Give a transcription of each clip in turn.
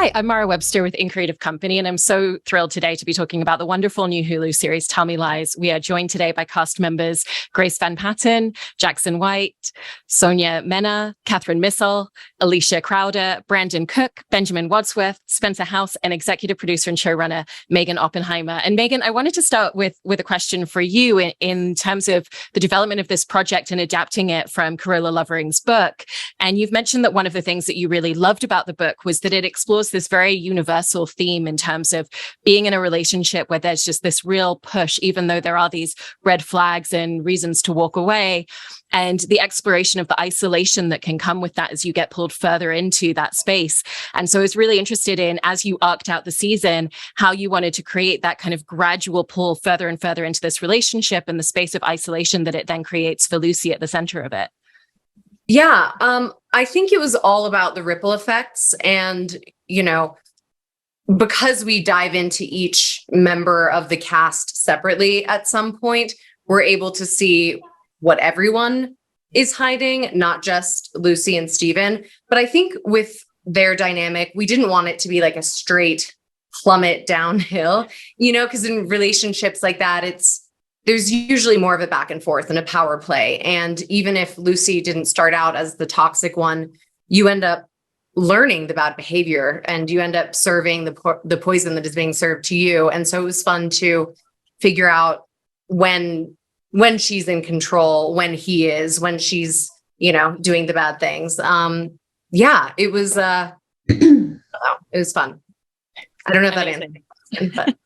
Hi, I'm Mara Webster with In Creative Company, and I'm so thrilled today to be talking about the wonderful new Hulu series, Tell Me Lies. We are joined today by cast members Grace Van Patten, Jackson White, Sonia Mena, Missal, Alicia Crowder, Branden Cook, Benjamin Wadsworth, Spencer House, and executive producer and showrunner Meaghan Oppenheimer. And Meaghan, I wanted to start with a question for you in terms of the development of this project and adapting it from Carola Lovering's book. And you've mentioned that one of the things that you really loved about the book was that it explores this very universal theme in terms of being in a relationship where there's just this real push, even though there are these red flags and reasons to walk away, and the exploration of the isolation that can come with that as you get pulled further into that space. And so I was really interested in, as you arced out the season, how you wanted to create that kind of gradual pull further and further into this relationship and the space of isolation that it then creates for Lucy at the center of it. Yeah, I think it was all about the ripple effects. And, because we dive into each member of the cast separately at some point, we're able to see what everyone is hiding, not just Lucy and Stephen. But I think with their dynamic, we didn't want it to be like a straight plummet downhill, because in relationships like that, there's usually more of a back and forth and a power play. And even if Lucy didn't start out as the toxic one, you end up learning the bad behavior and you end up serving the poison that is being served to you. And so it was fun to figure out when she's in control, when he is, when she's, doing the bad things. It was, it was fun. I don't know if that answers, but.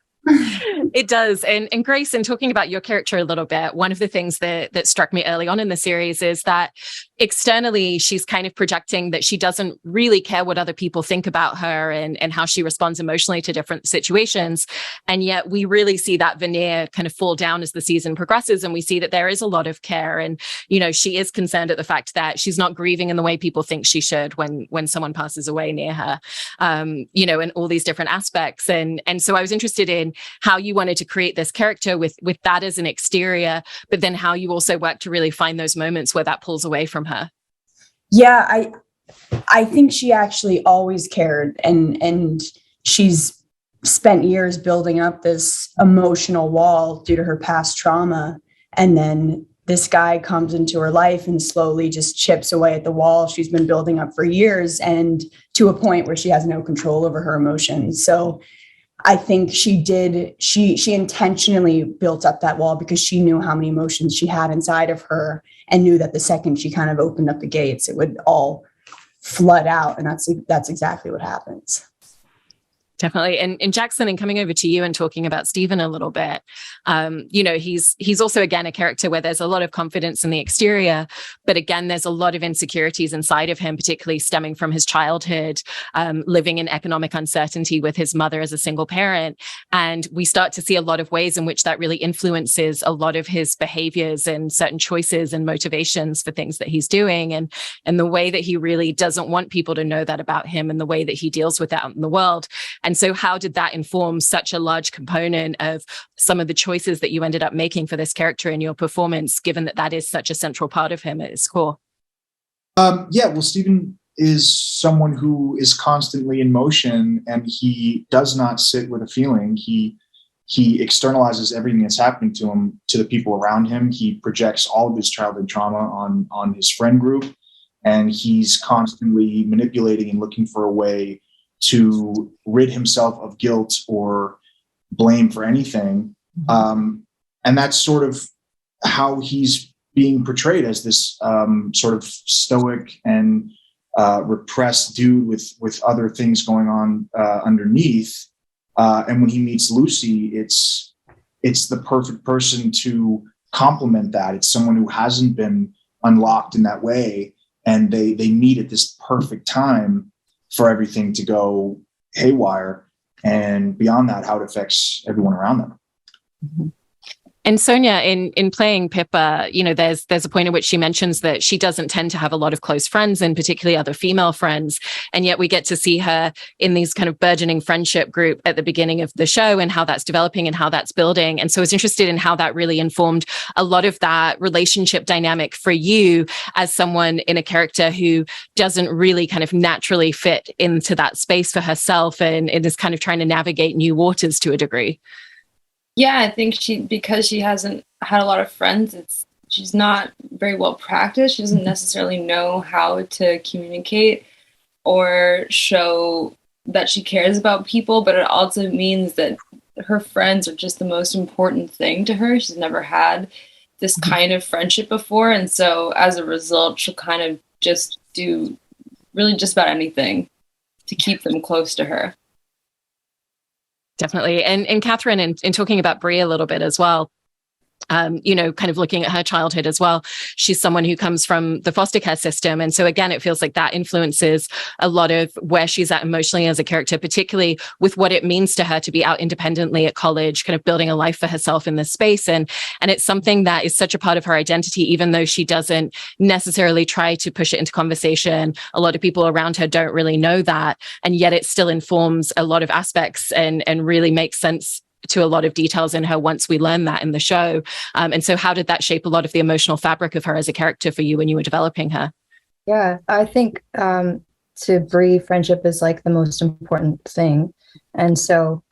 It does. And Grace, in talking about your character a little bit, one of the things that struck me early on in the series is that externally, she's kind of projecting that she doesn't really care what other people think about her and how she responds emotionally to different situations. And yet we really see that veneer kind of fall down as the season progresses. And we see that there is a lot of care. And, she is concerned at the fact that she's not grieving in the way people think she should when someone passes away near her, and all these different aspects. And so I was interested in how you wanted to create this character with that as an exterior, but then how you also work to really find those moments where that pulls away from her. Yeah, I think she actually always cared, and she's spent years building up this emotional wall due to her past trauma, and then this guy comes into her life and slowly just chips away at the wall she's been building up for years, and to a point where she has no control over her emotions. So I think she intentionally built up that wall because she knew how many emotions she had inside of her and knew that the second she kind of opened up the gates, it would all flood out. And that's exactly what happens. Definitely. And Jackson, and coming over to you and talking about Stephen a little bit, he's also, again, a character where there's a lot of confidence in the exterior, but again, there's a lot of insecurities inside of him, particularly stemming from his childhood, living in economic uncertainty with his mother as a single parent. And we start to see a lot of ways in which that really influences a lot of his behaviors and certain choices and motivations for things that he's doing. And the way that he really doesn't want people to know that about him and the way that he deals with that out in the world. And so how did that inform such a large component of some of the choices that you ended up making for this character in your performance, given that that is such a central part of him at his core? Well, Stephen is someone who is constantly in motion, and he does not sit with a feeling. He externalizes everything that's happening to him to the people around him. He projects all of his childhood trauma on his friend group, and he's constantly manipulating and looking for a way to rid himself of guilt or blame for anything. And that's sort of how he's being portrayed, as this sort of stoic and repressed dude with other things going on underneath. And when he meets Lucy, it's the perfect person to complement that. It's someone who hasn't been unlocked in that way, and they meet at this perfect time for everything to go haywire, and beyond that, how it affects everyone around them. Mm-hmm. And Sonia, in playing Pippa, there's a point at which she mentions that she doesn't tend to have a lot of close friends, and particularly other female friends. And yet we get to see her in these kind of burgeoning friendship group at the beginning of the show, and how that's developing and how that's building. And so I was interested in how that really informed a lot of that relationship dynamic for you as someone in a character who doesn't really kind of naturally fit into that space for herself, and is kind of trying to navigate new waters to a degree. Yeah, I think because she hasn't had a lot of friends, she's not very well practiced. She doesn't necessarily know how to communicate or show that she cares about people, but it also means that her friends are just the most important thing to her. She's never had this kind of friendship before. And so as a result, she'll kind of just do really just about anything to keep them close to her. Definitely. And Catherine, in talking about Brie a little bit as well, kind of looking at her childhood as well. She's someone who comes from the foster care system. And so again, it feels like that influences a lot of where she's at emotionally as a character, particularly with what it means to her to be out independently at college, kind of building a life for herself in this space. And it's something that is such a part of her identity, even though she doesn't necessarily try to push it into conversation. A lot of people around her don't really know that. And yet it still informs a lot of aspects and really makes sense to a lot of details in her once we learn that in the show. And so how did that shape a lot of the emotional fabric of her as a character for you when you were developing her? Yeah, I think to Brie, friendship is like the most important thing. And so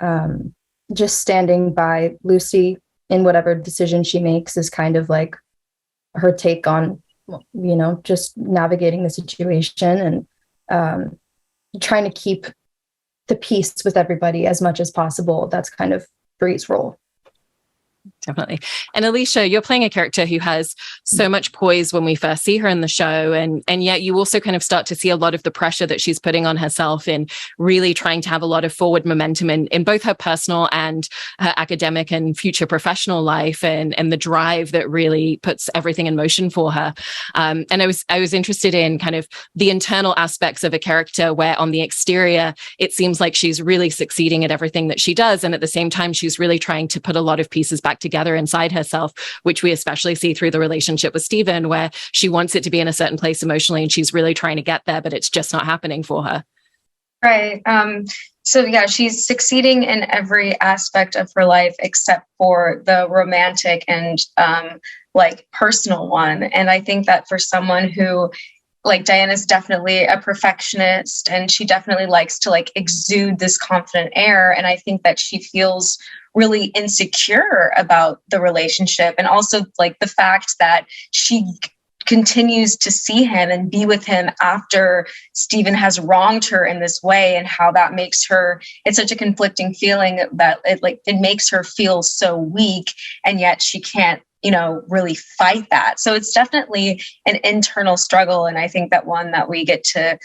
just standing by Lucy in whatever decision she makes is kind of like her take on, just navigating the situation and trying to keep the peace with everybody as much as possible. That's kind of Brie's role. Definitely. And Alicia, you're playing a character who has so much poise when we first see her in the show. And yet you also kind of start to see a lot of the pressure that she's putting on herself in really trying to have a lot of forward momentum in both her personal and her academic and future professional life, and the drive that really puts everything in motion for her. And I was interested in kind of the internal aspects of a character where on the exterior, it seems like she's really succeeding at everything that she does. And at the same time, she's really trying to put a lot of pieces back together inside herself, which we especially see through the relationship with Stephen, where she wants it to be in a certain place emotionally and she's really trying to get there, but it's just not happening for her. Right. So yeah, she's succeeding in every aspect of her life except for the romantic and personal one. And I think that for someone who, like, Diana's definitely a perfectionist and she definitely likes to exude this confident air. And I think that she feels really insecure about the relationship, and also the fact that she continues to see him and be with him after Stephen has wronged her in this way, and how that makes her, it's such a conflicting feeling that it makes her feel so weak, and yet she can't really fight that. So it's definitely an internal struggle, and I think that one that we get to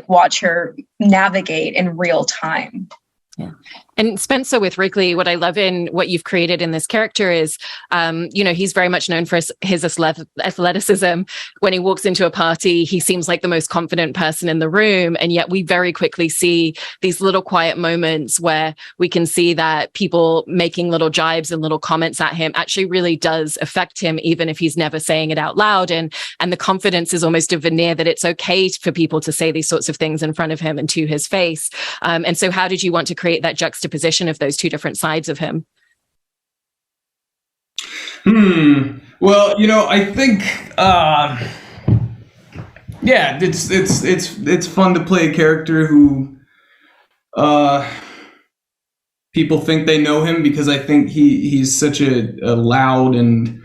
watch her navigate in real time. Yeah. And Spencer with Wrigley, what I love in what you've created in this character is, he's very much known for his athleticism. When he walks into a party, he seems like the most confident person in the room. And yet we very quickly see these little quiet moments where we can see that people making little jibes and little comments at him actually really does affect him, even if he's never saying it out loud. And the confidence is almost a veneer that it's okay for people to say these sorts of things in front of him and to his face. And so how did you want to create that juxtaposition of those two different sides of him? Well, I think, it's fun to play a character who, people think they know him, because I think he's such a loud and,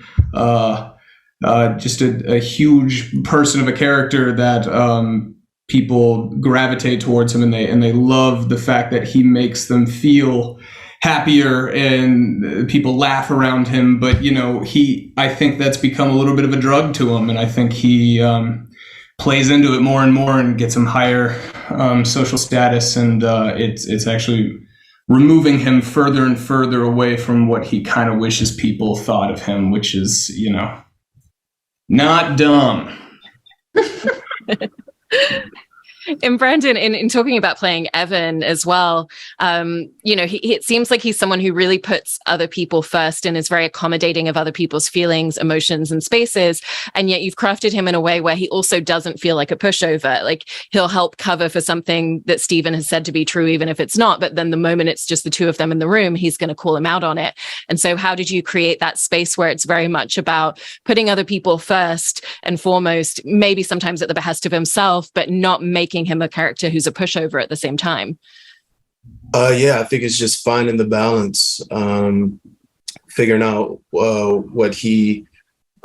just a huge person of a character that, people gravitate towards him, and they love the fact that he makes them feel happier and people laugh around him. But I think that's become a little bit of a drug to him, and I think he plays into it more and more and gets him higher social status, and it's actually removing him further and further away from what he kind of wishes people thought of him, which is not dumb. And Branden, in talking about playing Evan as well, it seems like he's someone who really puts other people first and is very accommodating of other people's feelings, emotions, and spaces. And yet you've crafted him in a way where he also doesn't feel like a pushover. Like he'll help cover for something that Stephen has said to be true, even if it's not. But then the moment it's just the two of them in the room, he's going to call him out on it. And so how did you create that space where it's very much about putting other people first and foremost, maybe sometimes at the behest of himself, but not making him a character who's a pushover at the same time? I think it's just finding the balance, figuring out what he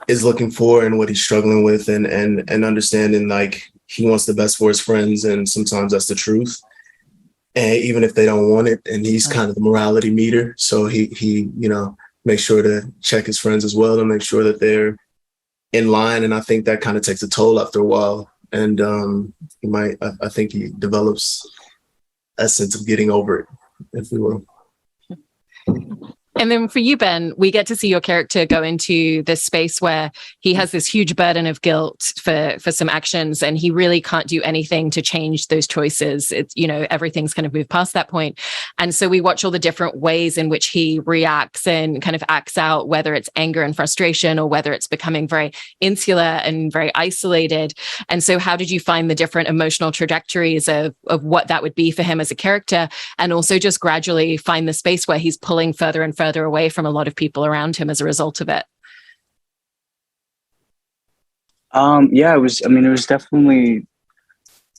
is looking for and what he's struggling with, and understanding like he wants the best for his friends, and sometimes that's the truth. And even if they don't want it, and he's kind of the morality meter, so he makes sure to check his friends as well to make sure that in line. And I think that kind of takes a toll after a while. And I think he develops a sense of getting over it, if we will. And then for you, Ben, we get to see your character go into this space where he has this huge burden of guilt for some actions, and he really can't do anything to change those choices. It's, everything's kind of moved past that point. And so we watch all the different ways in which he reacts and kind of acts out, whether it's anger and frustration or whether it's becoming very insular and very isolated. And so how did you find the different emotional trajectories of what that would be for him as a character, and also just gradually find the space where he's pulling further and further away from a lot of people around him as a result of it? It was definitely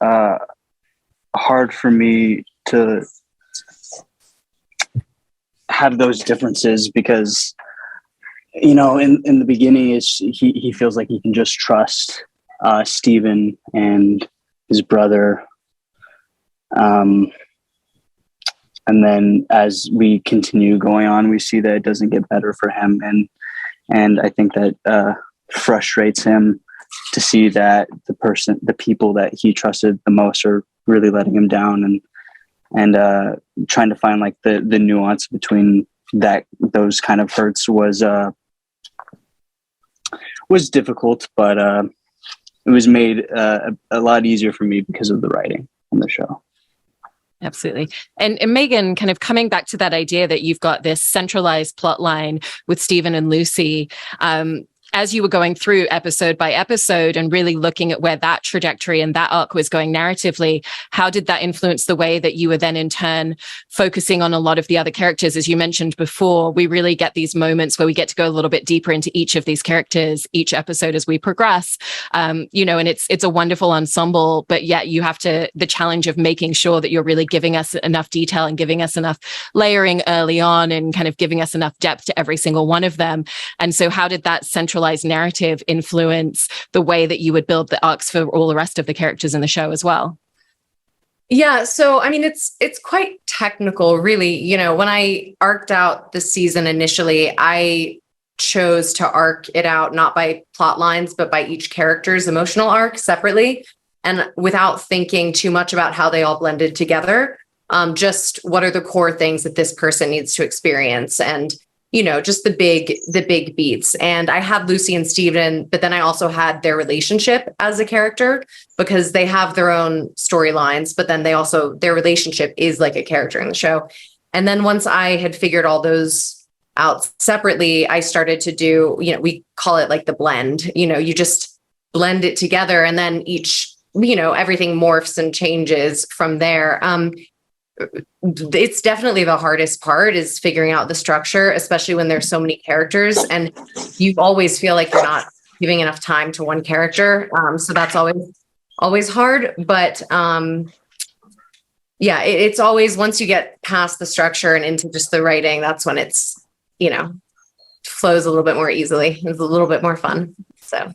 hard for me to have those differences because, in the beginning, he feels like he can just trust Stephen and his brother. And then as we continue going on, we see that it doesn't get better for him. And I think that frustrates him to see that the people that he trusted the most are really letting him down, and trying to find like the nuance between those kind of hurts was difficult, but it was made a lot easier for me because of the writing on the show. Absolutely. And Meaghan, kind of coming back to that idea that you've got this centralized plot line with Stephen and Lucy, as you were going through episode by episode and really looking at where that trajectory and that arc was going narratively, how did that influence the way that you were then in turn focusing on a lot of the other characters? As you mentioned before, we really get these moments where we get to go a little bit deeper into each of these characters, each episode as we progress, and it's a wonderful ensemble, but yet you have the challenge of making sure that you're really giving us enough detail and giving us enough layering early on and kind of giving us enough depth to every single one of them. And so how did that centralized narrative influence the way that you would build the arcs for all the rest of the characters in the show as well? Yeah, so it's quite technical, really. When I arced out the season initially, I chose to arc it out not by plot lines, but by each character's emotional arc separately, and without thinking too much about how they all blended together. Just what are the core things that this person needs to experience, and just the big beats. And I had Lucy and Stephen, but then I also had their relationship as a character because they have their own storylines, but then their relationship is like a character in the show. And then once I had figured all those out separately, I started to do, we call it like the blend, you just blend it together, and then each, everything morphs and changes from there. It's definitely the hardest part is figuring out the structure, especially when there's so many characters and you always feel like you're not giving enough time to one character. So that's always hard. But it's always, once you get past the structure and into just the writing, that's when it's, flows a little bit more easily. It's a little bit more fun. So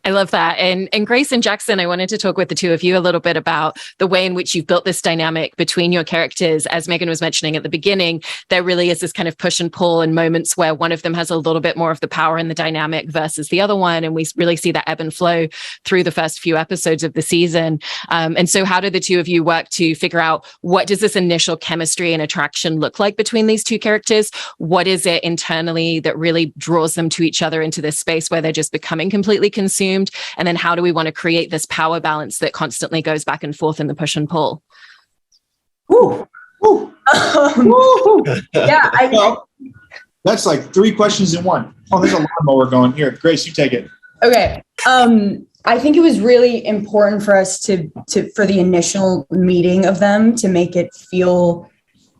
I love that. And Grace and Jackson, I wanted to talk with the two of you a little bit about the way in which you've built this dynamic between your characters. As Meaghan was mentioning at the beginning, there really is this kind of push and pull and moments where one of them has a little bit more of the power in the dynamic versus the other one. And we really see that ebb and flow through the first few episodes of the season. And so how do the two of you work to figure out what does this initial chemistry and attraction look like between these two characters? What is it internally that really draws them to each other into this space where they're just becoming completely consumed consumed? And then how do we want to create this power balance that constantly goes back and forth in the push and pull? Woo. Woo. Yeah, Well, that's like 3 questions in one. Oh, there's a lawnmower going here. Grace, you take it. Okay. I think it was really important for us to for the initial meeting of them to make it feel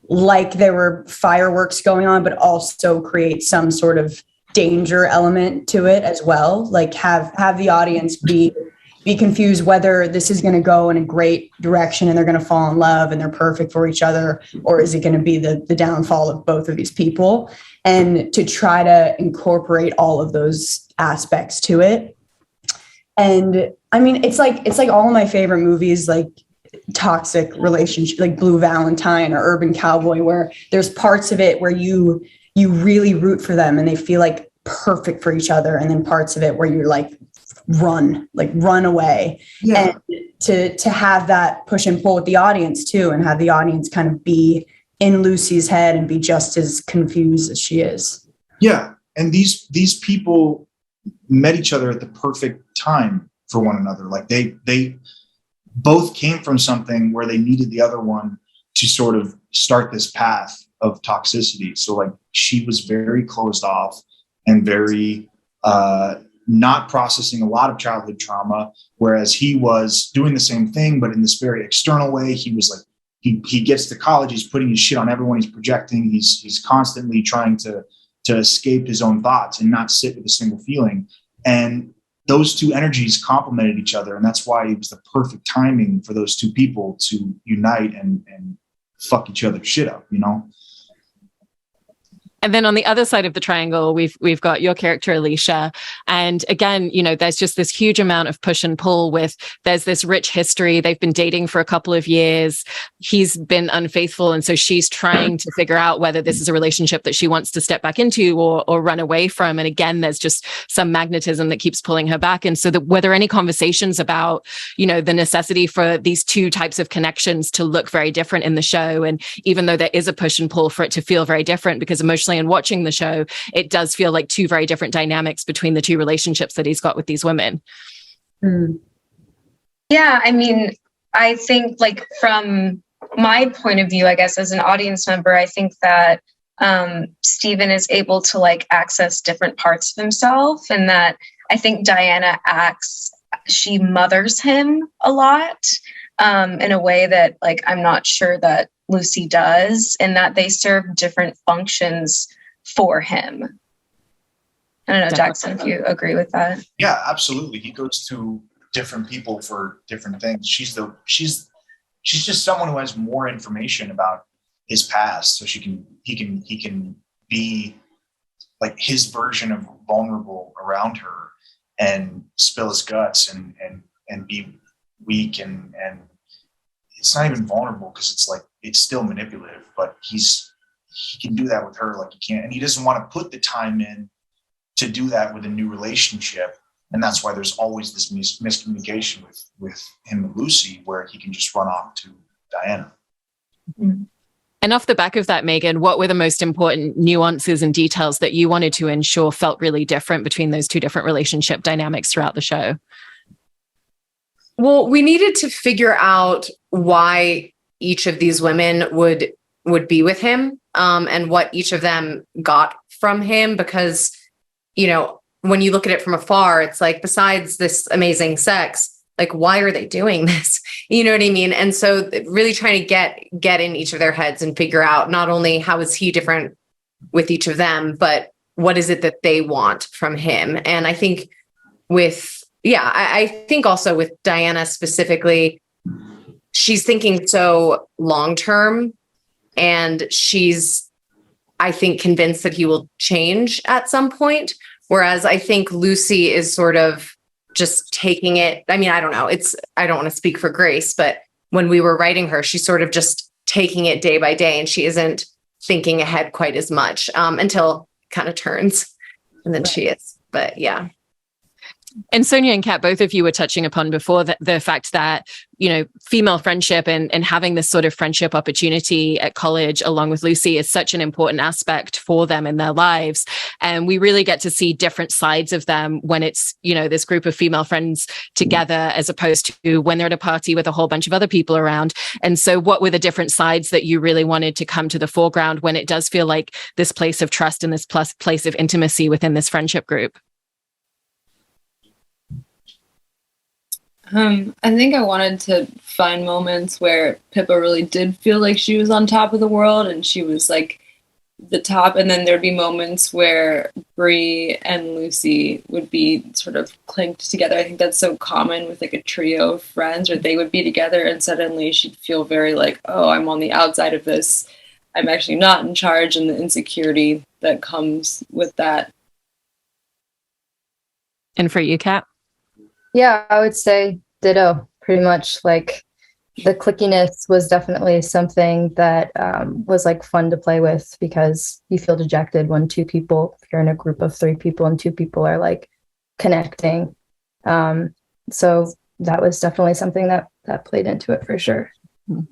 like there were fireworks going on, but also create some sort of danger element to it as well. Like have the audience be confused whether this is going to go in a great direction and they're going to fall in love and they're perfect for each other, or is it going to be the downfall of both of these people, and to try to incorporate all of those aspects to it. And I mean, it's like all of my favorite movies, like toxic relationship, like Blue Valentine or Urban Cowboy, where there's parts of it where you really root for them and they feel like perfect for each other, and then parts of it where you're like run away. Yeah. And to have that push and pull with the audience too, and have the audience kind of be in Lucy's head and be just as confused as she is. Yeah. And these people met each other at the perfect time for one another. Like they both came from something where they needed the other one to sort of start this path of toxicity. So like she was very closed off and very not processing a lot of childhood trauma, whereas he was doing the same thing, but in this very external way. He was like, he gets to college, he's putting his shit on everyone, he's projecting, he's constantly trying to escape his own thoughts and not sit with a single feeling. And those two energies complemented each other. And that's why it was the perfect timing for those two people to unite and fuck each other's shit up, you know? And then on the other side of the triangle, we've got your character, Alicia. And again, you know, there's just this huge amount of push and pull with, there's this rich history. They've been dating for a couple of years. He's been unfaithful. And so she's trying to figure out whether this is a relationship that she wants to step back into or run away from. And again, there's just some magnetism that keeps pulling her back. And so were there any conversations about, you know, the necessity for these two types of connections to look very different in the show? And even though there is a push and pull, for it to feel very different, because emotionally and watching the show, it does feel like two very different dynamics between the two relationships that he's got with these women. Yeah, I mean, I think like from my point of view, I guess as an audience member, I think that Stephen is able to like access different parts of himself, and that I think Diana she mothers him a lot in a way that like I'm not sure that Lucy does, and that they serve different functions for him. I don't know, Jackson, if you agree with that. Yeah, absolutely. He goes to different people for different things. She's just someone who has more information about his past, so he can be like his version of vulnerable around her and spill his guts and be weak and it's not even vulnerable because it's like it's still manipulative, but he can do that with her like he can't, and he doesn't want to put the time in to do that with a new relationship. And that's why there's always this miscommunication with him and Lucy, where he can just run off to Diana. And off the back of that, Meaghan, what were the most important nuances and details that you wanted to ensure felt really different between those two different relationship dynamics throughout the show? Well, we needed to figure out why each of these women would be with him, and what each of them got from him, because, you know, when you look at it from afar, it's like, besides this amazing sex, like, why are they doing this? You know what I mean? And so really trying to get in each of their heads and figure out not only how is he different with each of them, but what is it that they want from him? And I think I think also with Diana specifically, she's thinking so long-term, and she's, I think, convinced that he will change at some point. Whereas I think Lucy is sort of just taking it. I mean, I don't know. I don't want to speak for Grace, but when we were writing her, she's sort of just taking it day by day, and she isn't thinking ahead quite as much until it kind of turns, and then she is. But yeah. And Sonia and Kat, both of you were touching upon before the fact that, you know, female friendship and having this sort of friendship opportunity at college along with Lucy is such an important aspect for them in their lives. And we really get to see different sides of them when it's, you know, this group of female friends together as opposed to when they're at a party with a whole bunch of other people around. And so what were the different sides that you really wanted to come to the foreground when it does feel like this place of trust and this place of intimacy within this friendship group? I think I wanted to find moments where Pippa really did feel like she was on top of the world and she was like the top, and then there'd be moments where Bree and Lucy would be sort of clinked together. I think that's so common with like a trio of friends, or they would be together and suddenly she'd feel very like, oh, I'm on the outside of this. I'm actually not in charge, and the insecurity that comes with that. And for you, Kat? Yeah, I would say ditto, pretty much. Like the clickiness was definitely something that was like fun to play with, because you feel dejected when if you're in a group of 3 people and 2 people are like connecting. So that was definitely something that played into it for sure. Mm-hmm.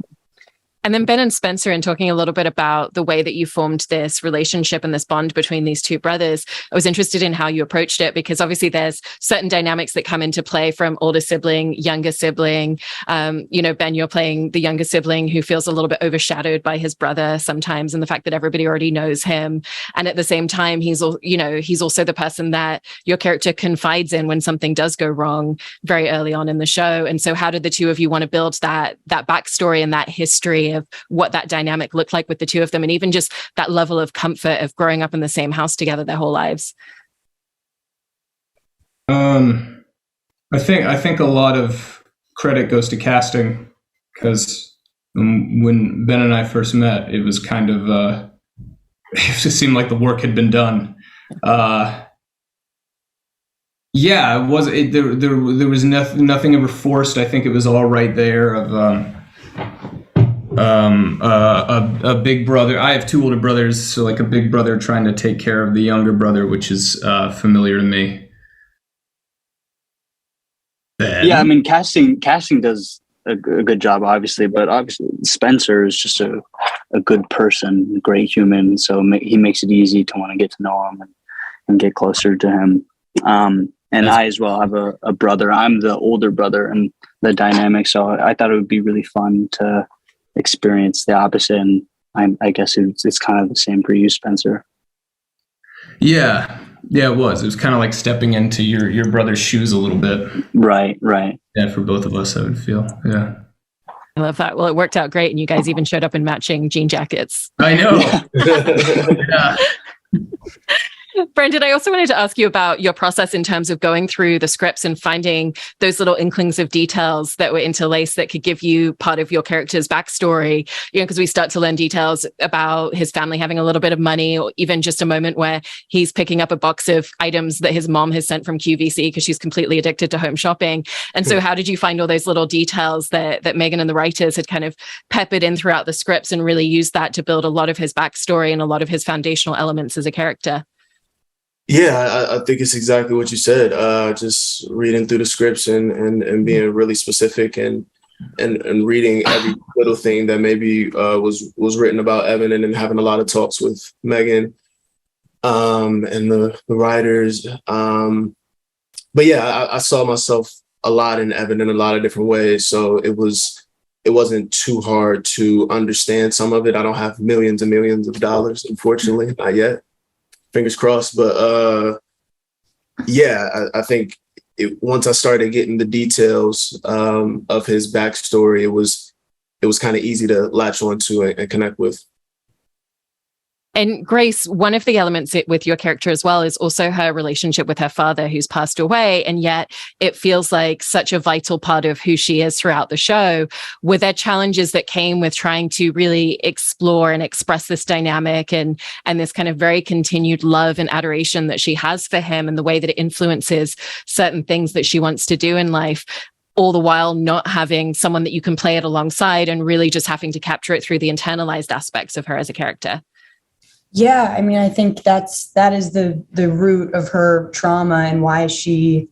And then Ben and Spencer, in talking a little bit about the way that you formed this relationship and this bond between these 2 brothers, I was interested in how you approached it, because obviously there's certain dynamics that come into play from older sibling, younger sibling. You know, Ben, you're playing the younger sibling who feels a little bit overshadowed by his brother sometimes, and the fact that everybody already knows him. And at the same time, he's also the person that your character confides in when something does go wrong very early on in the show. And so how did the 2 of you want to build that backstory and that history of what that dynamic looked like with the 2 of them, and even just that level of comfort of growing up in the same house together their whole lives? I think a lot of credit goes to casting, because when Ben and I first met, it was kind of it just seemed like the work had been done. Yeah, there was nothing ever forced. I think it was all right there of a big brother. I have 2 older brothers, so like a big brother trying to take care of the younger brother, which is familiar to me. Ben? Yeah, I mean, casting does a good job, obviously, but obviously Spencer is just a good person, a great human, so he makes it easy to want to get to know him and get closer to him. And I as well have a brother. I'm the older brother, and the dynamic, so I thought it would be really fun to experience the opposite, and I guess it's kind of the same for you, Spencer. Yeah, it was kind of like stepping into your brother's shoes a little bit. Right. Yeah, for both of us, I would feel. Yeah, I love that. Well, it worked out great, and you guys even showed up in matching jean jackets. I know. Yeah. Branden, I also wanted to ask you about your process in terms of going through the scripts and finding those little inklings of details that were interlaced that could give you part of your character's backstory, you know, because we start to learn details about his family having a little bit of money, or even just a moment where he's picking up a box of items that his mom has sent from QVC because she's completely addicted to home shopping. And so how did you find all those little details that Meaghan and the writers had kind of peppered in throughout the scripts and really used that to build a lot of his backstory and a lot of his foundational elements as a character? Yeah, I think it's exactly what you said. Just reading through the scripts and being really specific and reading every little thing that maybe was written about Evan, and then having a lot of talks with Meaghan and the writers. But yeah, I saw myself a lot in Evan in a lot of different ways. So it wasn't too hard to understand some of it. I don't have millions and millions of dollars, unfortunately, not yet. Fingers crossed. But yeah, I think once I started getting the details of his backstory, it was kind of easy to latch onto and connect with. And Grace, one of the elements with your character as well is also her relationship with her father, who's passed away. And yet it feels like such a vital part of who she is throughout the show. Were there challenges that came with trying to really explore and express this dynamic and this kind of very continued love and adoration that she has for him, and the way that it influences certain things that she wants to do in life, all the while not having someone that you can play it alongside and really just having to capture it through the internalized aspects of her as a character? Yeah, I mean, I think that is the root of her trauma and why she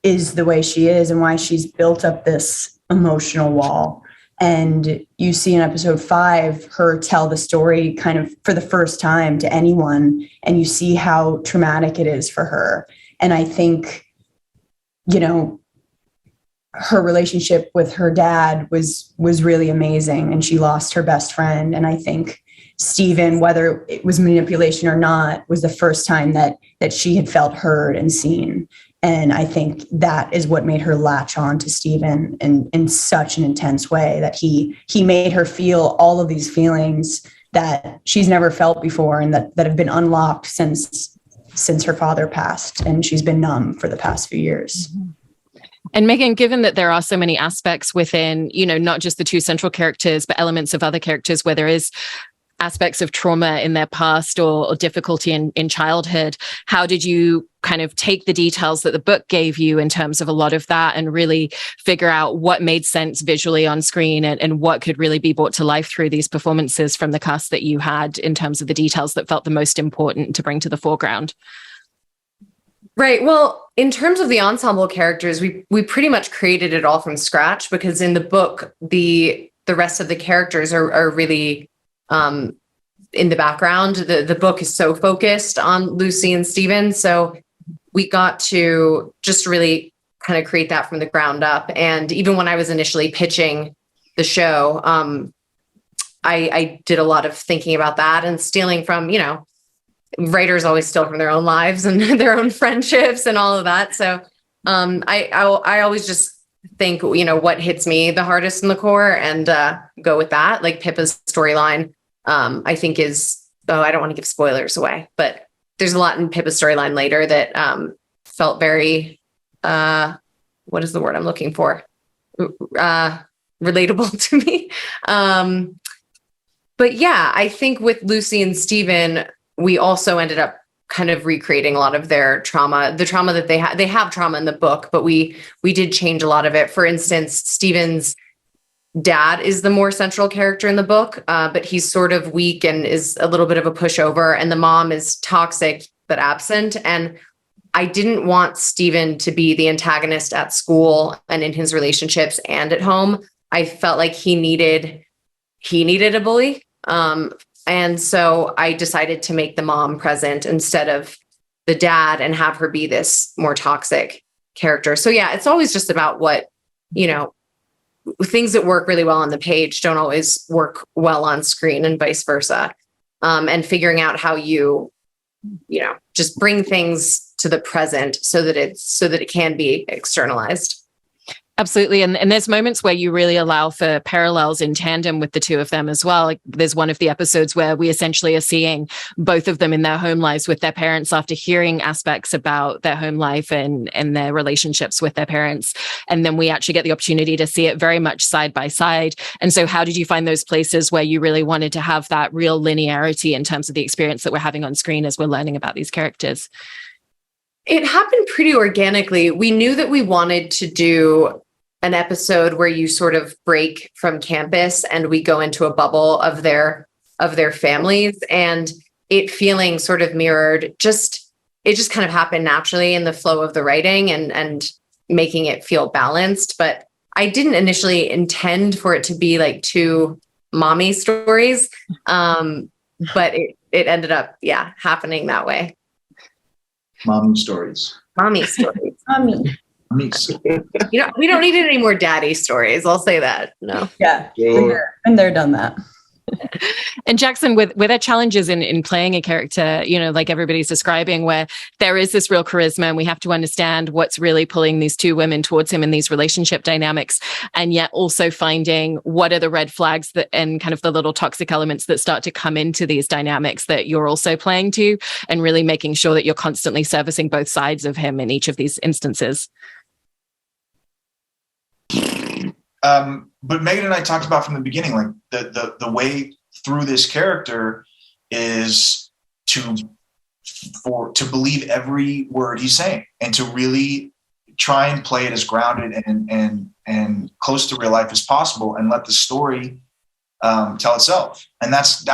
is the way she is and why she's built up this emotional wall. And you see in episode 5, her tell the story kind of for the first time to anyone, and you see how traumatic it is for her. And I think, you know, her relationship with her dad was really amazing, and she lost her best friend. And I think Stephen, whether it was manipulation or not, was the first time that she had felt heard and seen. And I think that is what made her latch on to Stephen in such an intense way, that he made her feel all of these feelings that she's never felt before, and that have been unlocked since her father passed, and she's been numb for the past few years. And Meaghan, given that there are so many aspects within, you know, not just the two central characters, but elements of other characters where there is aspects of trauma in their past or difficulty in childhood, how did you kind of take the details that the book gave you in terms of a lot of that and really figure out what made sense visually on screen and what could really be brought to life through these performances from the cast that you had in terms of the details that felt the most important to bring to the foreground? Right. Well, in terms of the ensemble characters, we pretty much created it all from scratch, because in the book, the rest of the characters are really in the background. The book is so focused on Lucy and Stephen. So we got to just really kind of create that from the ground up. And even when I was initially pitching the show, I did a lot of thinking about that and stealing from, you know, writers always steal from their own lives and their own friendships and all of that. So I always just think, you know, what hits me the hardest in the core and go with that. Like Pippa's storyline, I think is, I don't want to give spoilers away, but there's a lot in Pippa's storyline later that felt very, what is the word I'm looking for? Relatable to me. But yeah, I think with Lucy and Stephen, we also ended up kind of recreating a lot of their trauma, the trauma that they have trauma in the book, but we did change a lot of it. For instance, Stephen's dad is the more central character in the book, but he's sort of weak and is a little bit of a pushover. And the mom is toxic, but absent. And I didn't want Stephen to be the antagonist at school and in his relationships and at home. I felt like he needed a bully. And so I decided to make the mom present instead of the dad and have her be this more toxic character. So yeah, it's always just about what, you know, things that work really well on the page don't always work well on screen and vice versa. And figuring out how you know, just bring things to the present so that it can be externalized. Absolutely. And there's moments where you really allow for parallels in tandem with the two of them as well. Like there's one of the episodes where we essentially are seeing both of them in their home lives with their parents after hearing aspects about their home life and their relationships with their parents. And then we actually get the opportunity to see it very much side by side. And so how did you find those places where you really wanted to have that real linearity in terms of the experience that we're having on screen as we're learning about these characters? It happened pretty organically. We knew that we wanted to do an episode where you sort of break from campus and we go into a bubble of their families, and it feeling sort of mirrored, it just kind of happened naturally in the flow of the writing and making it feel balanced. But I didn't initially intend for it to be like two mommy stories. But it ended up, happening that way. Mommy stories. Mommy. You know, we don't need any more daddy stories. I'll say that. No. Yeah. Been there, done that. And Jackson, with our challenges in playing a character, you know, like everybody's describing, where there is this real charisma and we have to understand what's really pulling these two women towards him in these relationship dynamics, and yet also finding what are the red flags that and kind of the little toxic elements that start to come into these dynamics that you're also playing to, and really making sure that you're constantly servicing both sides of him in each of these instances. But Meaghan and I talked about from the beginning, like the way through this character is to believe every word he's saying and to really try and play it as grounded and close to real life as possible, and let the story tell itself. And that's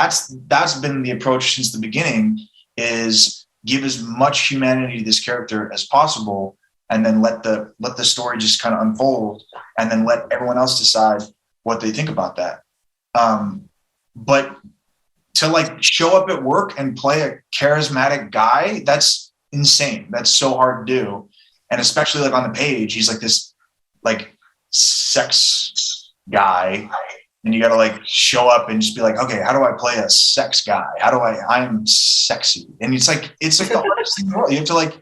been the approach since the beginning, is give as much humanity to this character as possible, and then let the story just kind of unfold, and then let everyone else decide what they think about that. But to like show up at work and play a charismatic guy, that's insane. That's so hard to do. And especially like on the page, he's like this like sex guy, and you got to like show up and just be like, okay, how do I play a sex guy? I'm sexy. And it's like the hardest thing in the world. You have to like,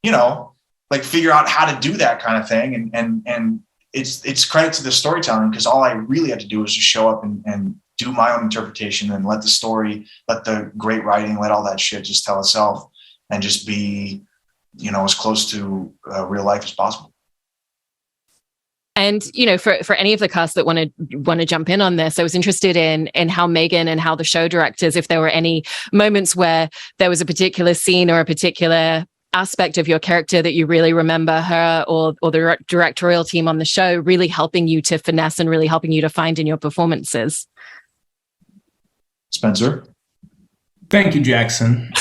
you know, like figure out how to do that kind of thing. And it's credit to the storytelling, because all I really had to do was just show up and do my own interpretation and let the story, let the great writing, let all that shit just tell itself, and just be, you know, as close to real life as possible. And, you know, for any of the cast that want to jump in on this, I was interested in how Meaghan and how the show directors, if there were any moments where there was a particular scene or a particular aspect of your character that you really remember her or the directorial team on the show really helping you to finesse and really helping you to find in your performances. Spencer? Thank you, Jackson.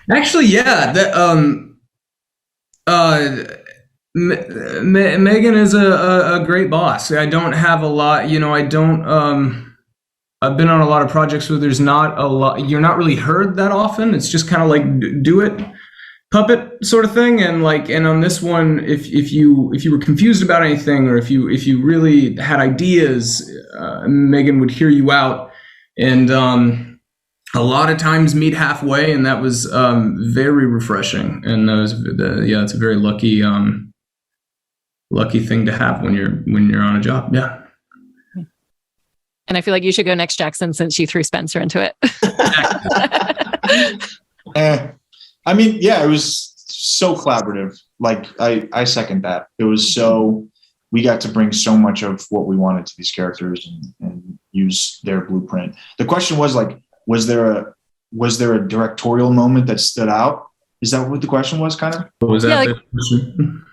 Actually, yeah. Meaghan is a great boss. I don't have a lot, you know, I've been on a lot of projects where there's not a lot, you're not really heard that often. It's just kind of like do it puppet sort of thing. And on this one, if you were confused about anything, or if you really had ideas, Meaghan would hear you out, and a lot of times meet halfway, and that was very refreshing. And it's a very lucky thing to have when you're on a job. Yeah. And I feel like you should go next, Jackson, since you threw Spencer into it. I mean, yeah, it was so collaborative. Like I second that. It was we got to bring so much of what we wanted to these characters and use their blueprint. The question was like, was there a directorial moment that stood out? Is that what the question was, kind of? Was that yeah, the question?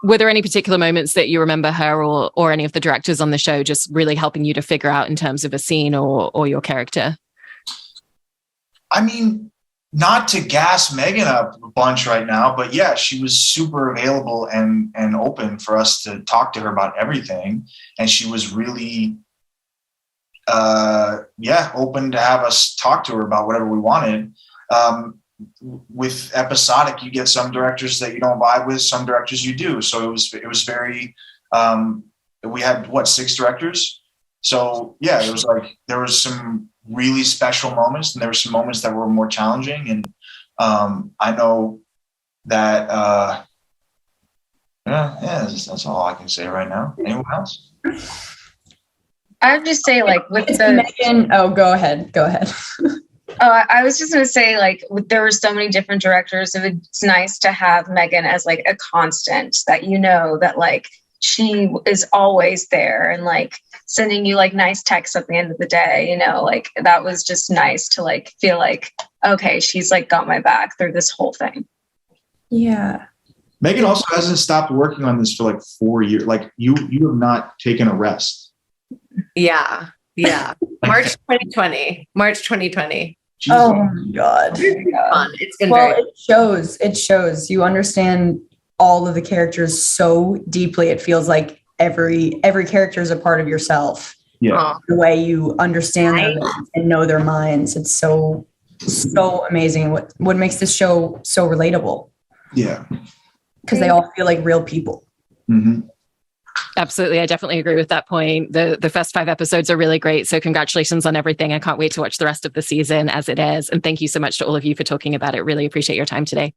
Were there any particular moments that you remember her or any of the directors on the show just really helping you to figure out in terms of a scene or your character? I mean, not to gas Meaghan up a bunch right now, but yeah, she was super available and open for us to talk to her about everything. And she was really, open to have us talk to her about whatever we wanted. With episodic, you get some directors that you don't vibe with, some directors you do. So it was very, we had 6 directors. So yeah, it was like, there was some really special moments, and there were some moments that were more challenging. And I know that, that's all I can say right now. Anyone else? I would just say, like, with Meaghan, go ahead. Oh, I was just going to say, like, there were so many different directors. It's nice to have Meaghan as like a constant, that you know that like she is always there and like sending you like nice texts at the end of the day. You know, like that was just nice to like feel like, okay, she's like got my back through this whole thing. Yeah. Meaghan also hasn't stopped working on this for like 4 years. Like you have not taken a rest. Yeah. March 2020. Jesus. Oh my God. Fun. It's been It shows. You understand all of the characters so deeply. It feels like every character is a part of yourself. Yeah. The way you understand them and know their minds. It's so amazing. What makes this show so relatable? Yeah. Because they all feel like real people. Mm-hmm. Absolutely. I definitely agree with that point. The first 5 episodes are really great. So congratulations on everything. I can't wait to watch the rest of the season as it is. And thank you so much to all of you for talking about it. Really appreciate your time today.